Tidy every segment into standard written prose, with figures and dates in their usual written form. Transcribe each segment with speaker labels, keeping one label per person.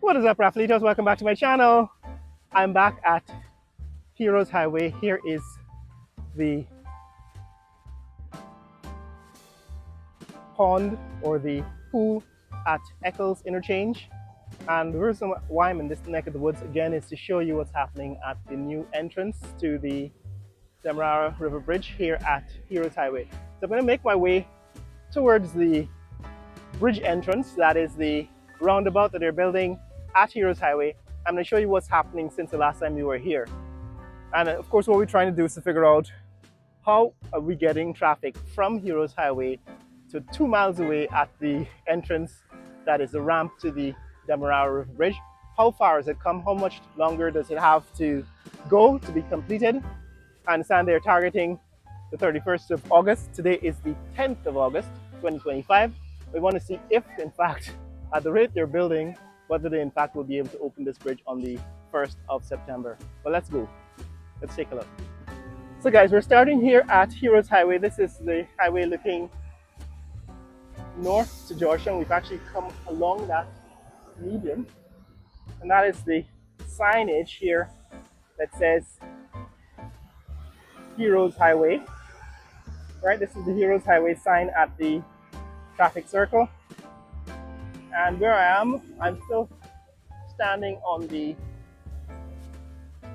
Speaker 1: What is up, Raffleitos? Welcome back to my channel. I'm back at Heroes Highway. Here is the pond or the pool at Eccles Interchange. And the reason why I'm in this neck of the woods again is to show you what's happening at the new entrance to the Demerara River Bridge here at Heroes Highway. So I'm going to make my way towards the bridge entrance, that is the roundabout that they're building at Heroes Highway. I'm going to show you what's happening since the last time we were here. And of course, what we're trying to do is to figure out how are we getting traffic from Heroes Highway to 2 miles away at the entrance, that is the ramp to the Demerara River Bridge. How far has it come? How much longer does it have to go to be completed? I understand they're targeting the 31st of August. Today is the 10th of August, 2025. We want to see if, in fact, at the rate they're building, whether they, in fact, will be able to open this bridge on the 1st of September. But let's go. Let's take a look. So guys, we're starting here at Heroes Highway. This is the highway looking north to Georgetown. We've actually come along that median. And that is the signage here that says Heroes Highway. Right, this is the Heroes Highway sign at the traffic circle. And where I am, I'm still standing on the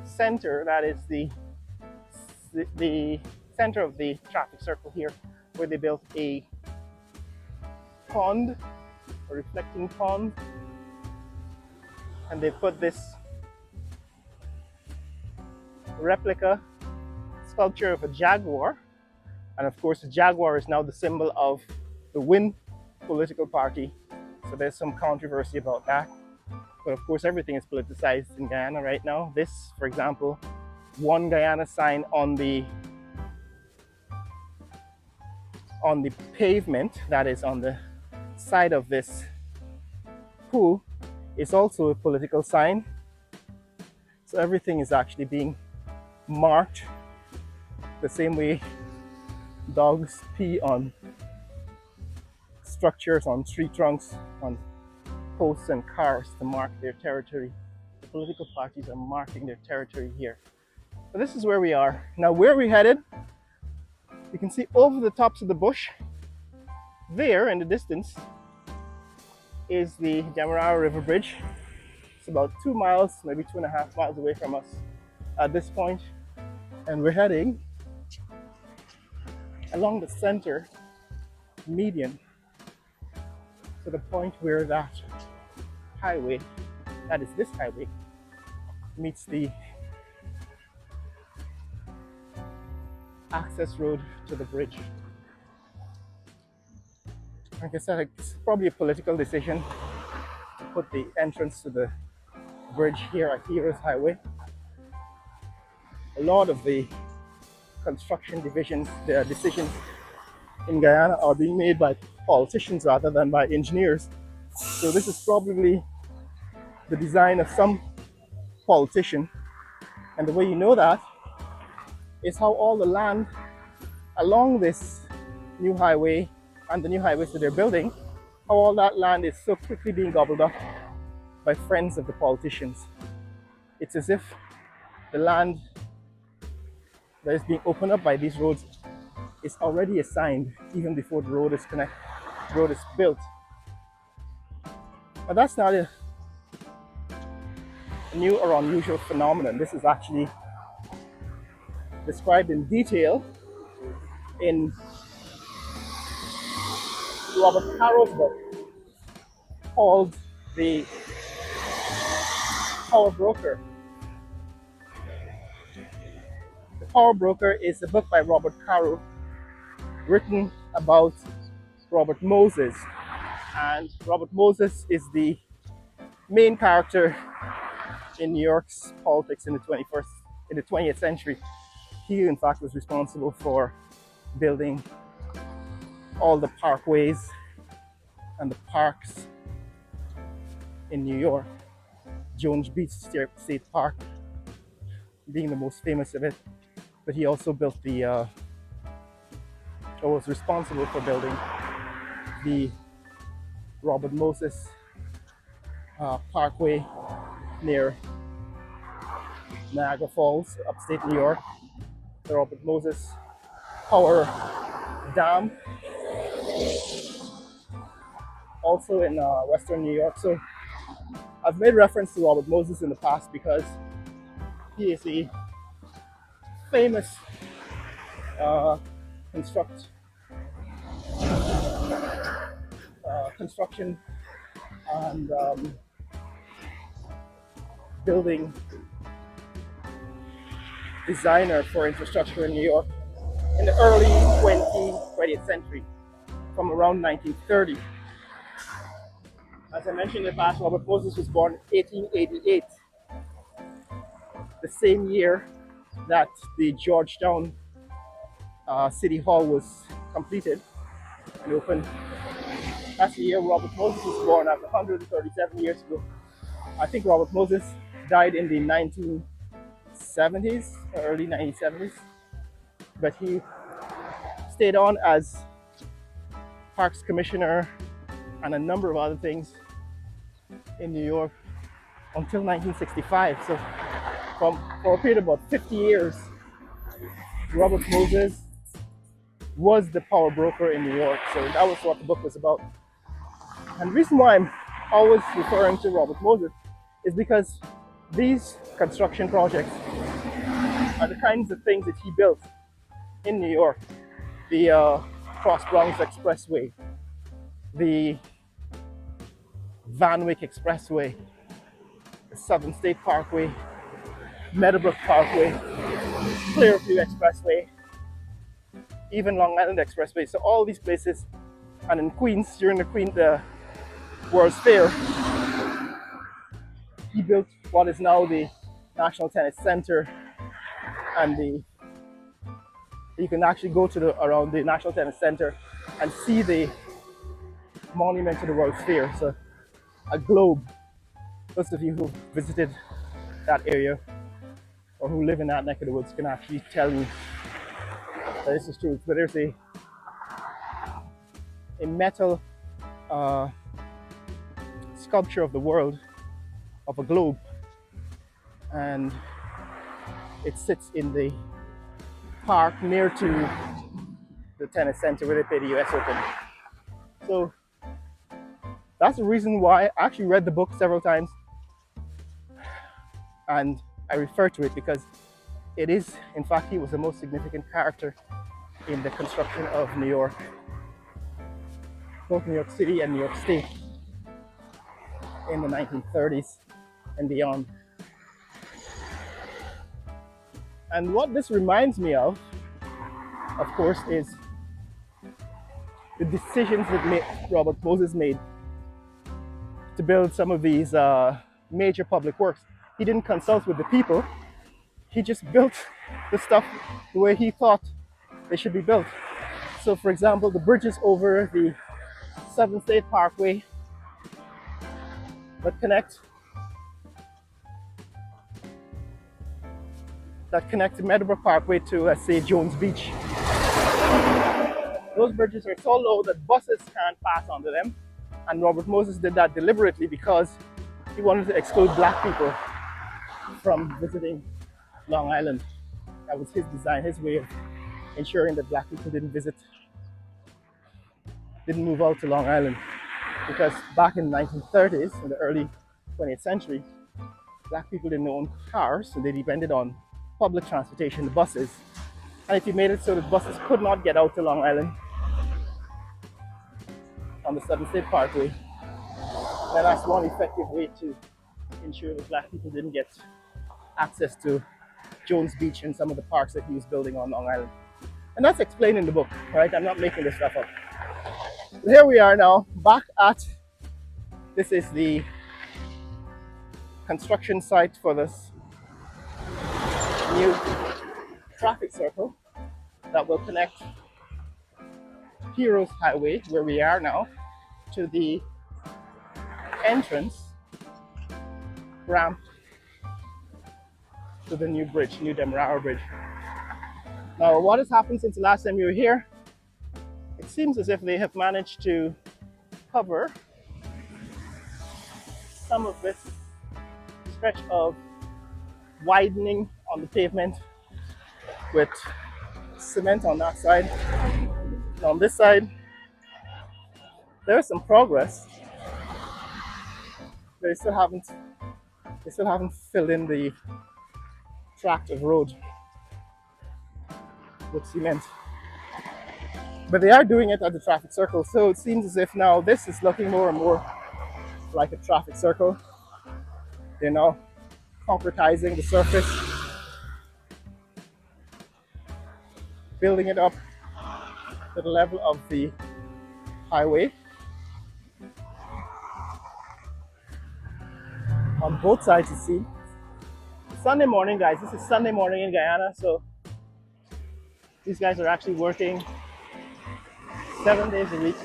Speaker 1: center, that is the center of the traffic circle here, where they built a pond, a reflecting pond, and they put this replica sculpture of a jaguar. And of course, the jaguar is now the symbol of the Win political party. So there's some controversy about that. But of course, everything is politicized in Guyana right now. This, for example, One Guyana sign on the pavement, that is on the side of this pool, is also a political sign. So everything is actually being marked the same way dogs pee on structures, on tree trunks, on posts and cars to mark their territory. The political parties are marking their territory here. So this is where we are. Now where we headed, you can see over the tops of the bush, there in the distance, is the Demerara River Bridge. It's about 2 miles, maybe 2.5 miles away from us at this point. And we're heading along the center median to the point where that highway, that is this highway, meets the access road to the bridge. Like I said, it's probably a political decision to put the entrance to the bridge here at Heroes Highway. A lot of the construction decisions in Guyana are being made by politicians rather than by engineers. So this is probably the design of some politician. And the way you know that is how all the land along this new highway and the new highways that they're building, how all that land is so quickly being gobbled up by friends of the politicians. It's as if the land that is being opened up by these roads is already assigned even before the road is built. But that's not a new or unusual phenomenon. This is actually described in detail in Robert Caro's book called The Power Broker. The Power Broker is a book by Robert Caro written about Robert Moses. And Robert Moses is the main character in New York's politics in the 20th century. He, in fact, was responsible for building all the parkways and the parks in New York. Jones Beach State Park being the most famous of it. But he also built was responsible for building the Robert Moses Parkway near Niagara Falls, upstate New York, the Robert Moses Power Dam, also in western New York. So I've made reference to Robert Moses in the past because he is a famous uh, construct, construction and building designer for infrastructure in New York in the early 20th century, from around 1930. As I mentioned in the past, Robert Moses was born in 1888, the same year that the Georgetown City Hall was completed and opened. That's the year Robert Moses was born, after 137 years ago. I think Robert Moses died in the 1970s, early 1970s, but he stayed on as Parks Commissioner and a number of other things in New York until 1965. So for a period of about 50 years, Robert Moses was the power broker in New York. So that was what the book was about. And the reason why I'm always referring to Robert Moses is because these construction projects are the kinds of things that he built in New York. The Cross Bronx Expressway, the Van Wyck Expressway, the Southern State Parkway, Meadowbrook Parkway, Clearview Expressway, even Long Island Expressway. So all these places, and in Queens, during the World's Fair, he built what is now the National Tennis Center, and you can actually go to around the National Tennis Center and see the monument to the World's Fair. So a globe. Those of you who visited that area or who live in that neck of the woods can actually tell you that this is true. But there's a metal sculpture of the world, of a globe, and it sits in the park near to the tennis center where they play the US Open. So that's the reason why I actually read the book several times, and I refer to it because it is, in fact, he was the most significant character in the construction of New York, both New York City and New York State, in the 1930s and beyond. And what this reminds me of course, is the decisions that Robert Moses made to build some of these major public works. He didn't consult with the people. He just built the stuff the way he thought they should be built. So, for example, the bridges over the Southern State Parkway that connect the Meadowbrook Parkway to, let's say, Jones Beach. Those bridges are so low that buses can't pass under them. And Robert Moses did that deliberately because he wanted to exclude black people from visiting Long Island. That was his design, his way of ensuring that black people didn't move out to Long Island. Because back in the 1930s, in the early 20th century, black people didn't own cars, so they depended on public transportation, the buses. And if you made it so that buses could not get out to Long Island on the Southern State Parkway, then that's one effective way to ensure that black people didn't get access to Jones Beach and some of the parks that he was building on Long Island. And that's explained in the book, right? I'm not making this stuff up. But here we are now, back at, this is the construction site for this new traffic circle that will connect Heroes Highway, where we are now, to the entrance ramp to the new bridge, new Demerara Bridge. Now, what has happened since the last time you were here? It seems as if they have managed to cover some of this stretch of widening on the pavement with cement on that side. And on this side, there's some progress. They still haven't filled in the tract of road with cement. But they are doing it at the traffic circle, so it seems as if now this is looking more and more like a traffic circle. They're now concretizing the surface, building it up to the level of the highway. On both sides, you see. Sunday morning, guys. This is Sunday morning in Guyana, so these guys are actually working 7 days a week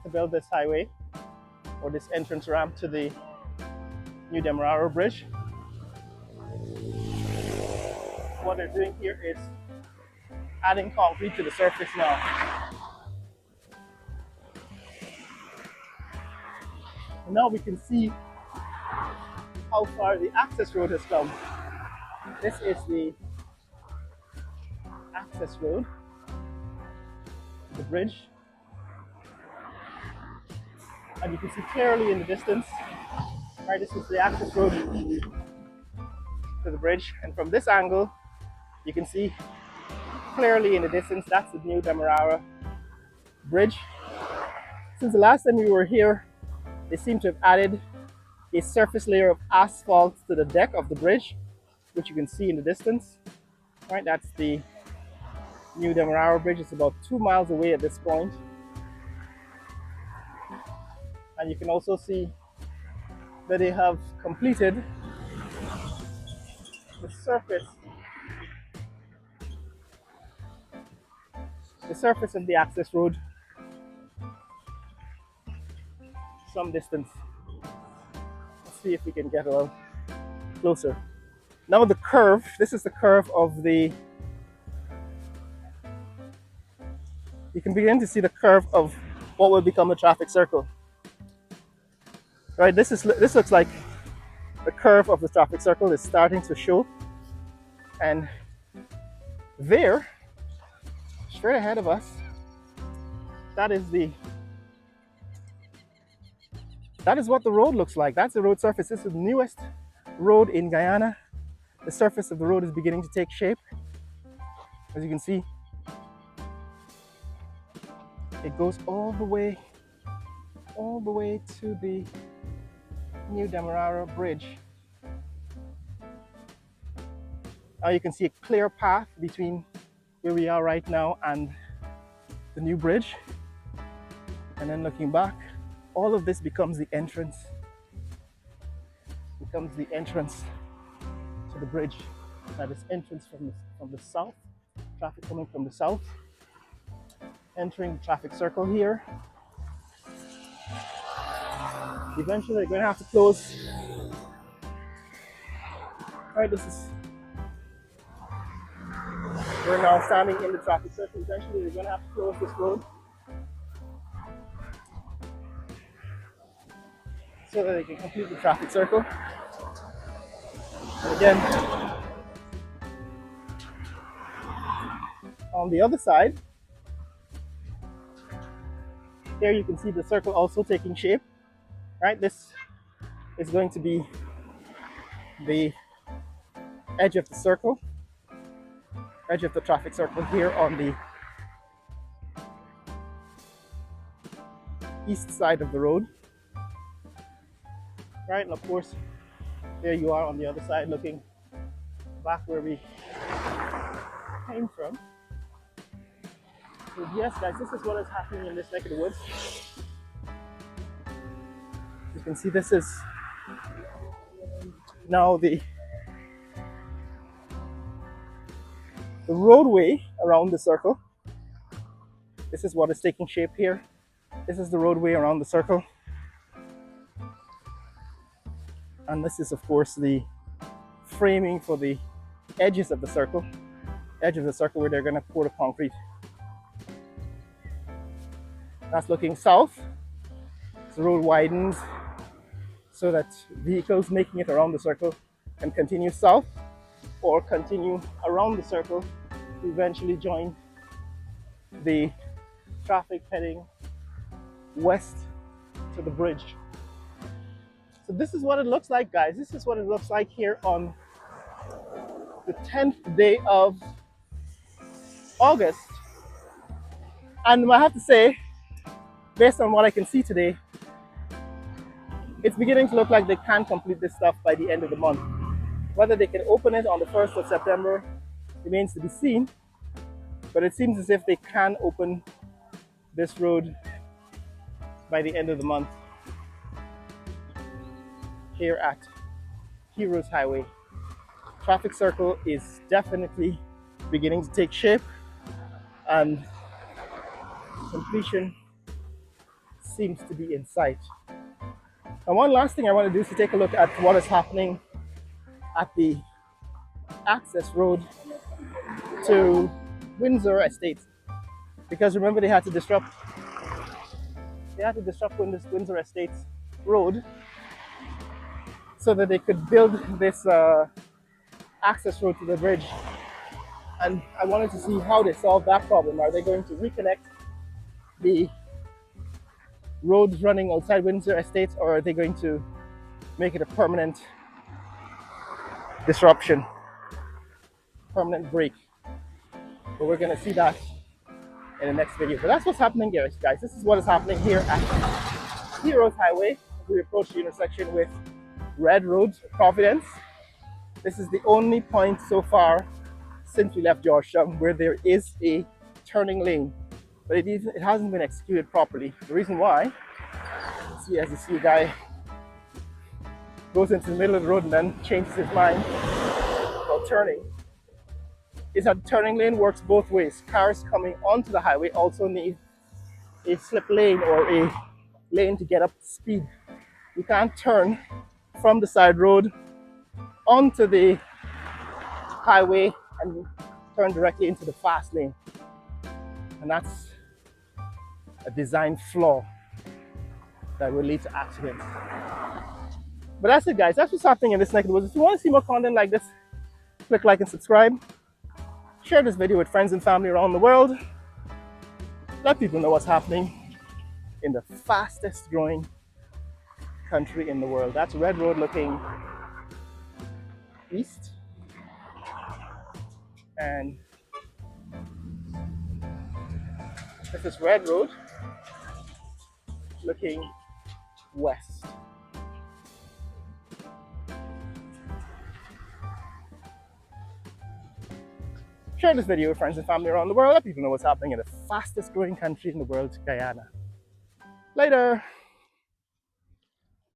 Speaker 1: to build this highway or this entrance ramp to the new Demerara bridge. What they're doing here is adding concrete to the surface now. And now we can see how far the access road has come. This is the access road, the bridge. And you can see clearly in the distance, right, this is the access road to the bridge. And from this angle, you can see clearly in the distance, that's the new Demerara bridge. Since the last time we were here, they seem to have added a surface layer of asphalt to the deck of the bridge, which you can see in the distance. Right, that's the new Demerara bridge. It's about 2 miles away at this point. And you can also see that they have completed the surface of the access road some distance. Let's see if we can get a little closer. Now the curve, this is the curve of the, you can begin to see the curve of what will become a traffic circle. Right, this looks like the curve of the traffic circle is starting to show. And there, straight ahead of us, that is what the road looks like. That's the road surface. This is the newest road in Guyana. The surface of the road is beginning to take shape. As you can see, it goes all the way to the new Demerara bridge. Now you can see a clear path between where we are right now and the new bridge. And then looking back, all of this becomes the entrance to the bridge. That is entrance from the south, traffic coming from the south, entering the traffic circle here. Eventually they're going to have to close. Alright, we're now standing in the traffic circle. Eventually they're going to have to close this road so that they can complete the traffic circle. And again, on the other side, here you can see the circle also taking shape. Right, this is going to be the edge of the circle, edge of the traffic circle here on the east side of the road. Right, and of course, there you are on the other side looking back where we came from. So yes, guys, this is what is happening in this neck of the woods. You can see this is now the roadway around the circle. This is what is taking shape here. This is the roadway around the circle. And this is, of course, the framing for the edges of the circle. Edge of the circle where they're going to pour the concrete. That's looking south. the road widens so that vehicles making it around the circle can continue south or continue around the circle to eventually join the traffic heading west to the bridge. So this is what it looks like, guys. This is what it looks like here on the 10th day of August. And I have to say, based on what I can see today, it's beginning to look like they can complete this stuff by the end of the month. Whether they can open it on the 1st of September remains to be seen, but it seems as if they can open this road by the end of the month here at Heroes Highway. Traffic circle is definitely beginning to take shape, and completion seems to be in sight. And one last thing I want to do is to take a look at what is happening at the access road to Windsor Estates. Because remember, they had to disrupt Windsor Estates road so that they could build this access road to the bridge. And I wanted to see how they solve that problem. Are they going to reconnect the roads running outside Windsor Estates, or are they going to make it a permanent disruption, permanent break? But we're going to see that in the next video. But that's what's happening here, guys. This is what is happening here at Heroes Highway. We approach the intersection with Red Road, Providence. This is the only point so far since we left Georgetown where there is a turning lane, but it hasn't been executed properly. The reason why, as you see a guy goes into the middle of the road and then changes his mind about turning, is that the turning lane works both ways. Cars coming onto the highway also need a slip lane or a lane to get up to speed. You can't turn from the side road onto the highway and turn directly into the fast lane. And that's a design flaw that will lead to accidents. But that's it, guys. That's what's happening in this neck of the woods. If you want to see more content like this, click like and subscribe. Share this video with friends and family around the world. Let people know what's happening in the fastest growing country in the world. That's Red Road looking east, and this is Red Road looking west. Share this video with friends and family around the world. Let people know what's happening in the fastest growing country in the world, Guyana. Later.